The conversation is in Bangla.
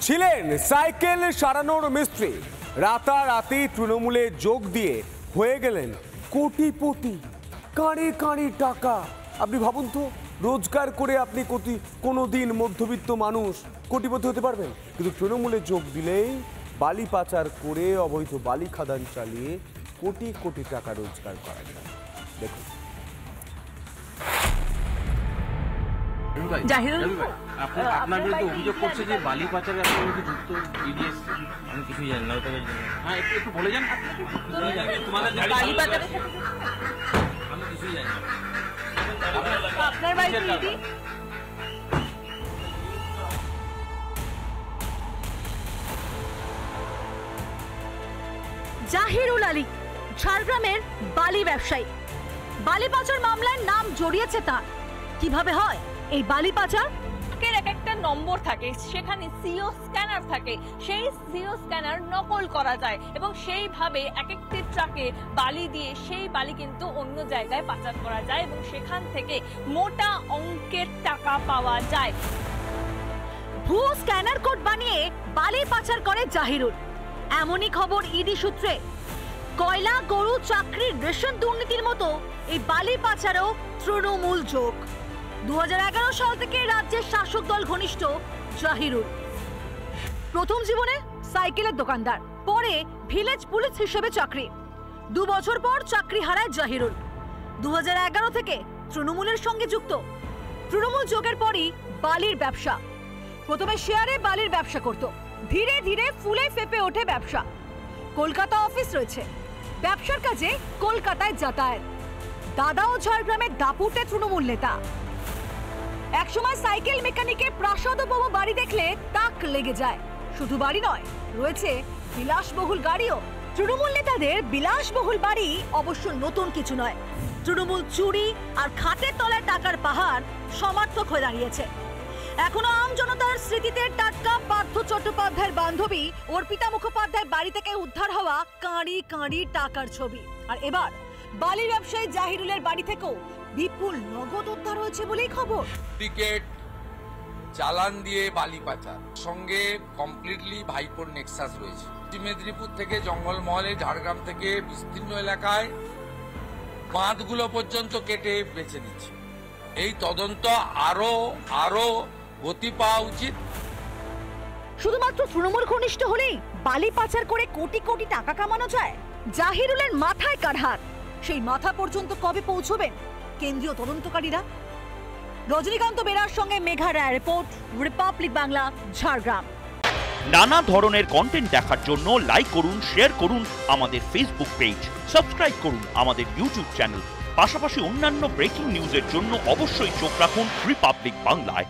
ছিলেন সাইকেল সারানোর মিস্ত্রি, রাতারাতি তৃণমূলে যোগ দিয়ে হয়ে গেলেন কোটিপতি। কাঁড়ে কাঁড়ে টাকা। আপনি ভাবুন তো, রোজগার করে আপনি কোনোদিন মধ্যবিত্ত মানুষ কোটিপতি হতে পারবেন? কিন্তু তৃণমূলে যোগ দিলেই বালি পাচার করে অবৈধ বালি খাদান চালিয়ে কোটি কোটি টাকা রোজগার করা যায়। দেখুন আপনার বিরুদ্ধে অভিযোগ করছে যে বালি পাচারে আপনার বিরুদ্ধে যুক্ত ইডি এসছে। আমি কিছুই জানি না, ওটা হ্যাঁ একটু বলে যান। তোমাদের বালি পাচারে আমি কিছুই জানি না। আপনার বাড়িতে ইডি? জাহিরুল আলী ঝাড়গ্রামের বালি ব্যবসায়ী। বালি পাচার মামলায় নাম জড়িয়েছে তার। কিভাবে হয় এই বালি পাচার? এক একটা নম্বর থাকে, সেখানে সিও স্ক্যানার থাকে, সেই সিও স্ক্যানার নকল করা যায় এবং সেইভাবে এক একটি ট্রাকে বালি দিয়ে সেই বালি কিন্তু অন্য জায়গায় পাচার করা যায় এবং সেখান থেকে মোটা অঙ্কের টাকা পাওয়া যায়। ভুয়ো স্ক্যানার কোড বানিয়ে বালি পাচার করে জাহিরুল। এমনই খবর ইডি সূত্রে। কয়লা গরু চাকরির রেশন দুর্নীতির মতো এই বালি পাচারও তৃণমূল যোগ। 2011 সাল থেকে রাজ্যের শাসক দল ঘনিষ্ঠ জাহিরুল। প্রথম জীবনে সাইকেলের দোকানদার, পরে ভিলেজ পুলিশ হিসেবে চাকরি। 2 বছর পর চাকরি হারায় জাহিরুল। 2011 থেকে তৃণমূলের সঙ্গে যুক্ত। তৃণমূল যোগের পরই বালির ব্যবসা। প্রথমে শেয়ারে বালির ব্যবসা করত, ধীরে ধীরে ফুলে ফেপে ওঠে ব্যবসা। কলকাতা অফিস রয়েছে, ব্যবসার কাজে কলকাতায় যাতায়াত। দাদাও ঝাড়গ্রামের দাপুটে তৃণমূল নেতা। একসময় সাইকেল মেকানিকের প্রাসাদোপম বাড়ি দেখলে তাক লেগে যায়। শুধু বাড়ি নয়, রয়েছে বিলাসবহুল গাড়িও। তৃণমূল নেতাদের বিলাসবহুল বাড়ি অবশ্য নতুন কিছু নয়। তৃণমূল চুরি আর খাটের তলায় টাকার পাহাড় সমার্থক হয়ে দাঁড়িয়েছে। এখনো আম জনতার স্মৃতিতে টাটকা পার্থ চট্টোপাধ্যায়ের বান্ধবী অর্পিতা মুখোপাধ্যায় বাড়ি থেকে উদ্ধার হওয়া কাঁড়ি কাঁড়ি টাকার ছবি। আর এবার বালি ব্যবসায়ী জাহিরুলের বাড়ি থেকেও বিপুল নগদ উদ্ধার হয়েছে বলেই খবর। টিকেট চালান দিয়ে বালি পাচার সঙ্গে কমপ্লিটলি ভাইপোর নেক্সাস রয়েছে। মেদিনীপুর থেকে জঙ্গলমহলে, ঝাড়গ্রাম থেকে বিস্তীর্ণ এলাকায় বাঁধগুলো পর্যন্ত কেটে বেছে দিচ্ছে। এই তদন্ত আরো গতি পাওয়া উচিত। শুধুমাত্র তৃণমূল ঘনিষ্ঠ হলেই বালি পাচার করে কোটি কোটি টাকা কামানো যায়? জাহিরুলের মাথায় কার হাত? সেই মাথা পর্যন্ত কবে পৌঁছবেন কেন্দ্রীয় তদন্তকারীরা? রজনীকান্ত বেরার সঙ্গে মেঘা রায় রিপোর্ট, রিপাবলিক বাংলা, ঝাড়গ্রাম। নানা ধরনের কন্টেন্ট দেখার জন্য লাইক করুন, শেয়ার করুন আমাদের ফেসবুক পেজ, সাবস্ক্রাইব করুন আমাদের ইউটিউব চ্যানেল। পাশাপাশি অন্যান্য ব্রেকিং নিউজের জন্য অবশ্যই চোখ রাখুন রিপাবলিক বাংলায়।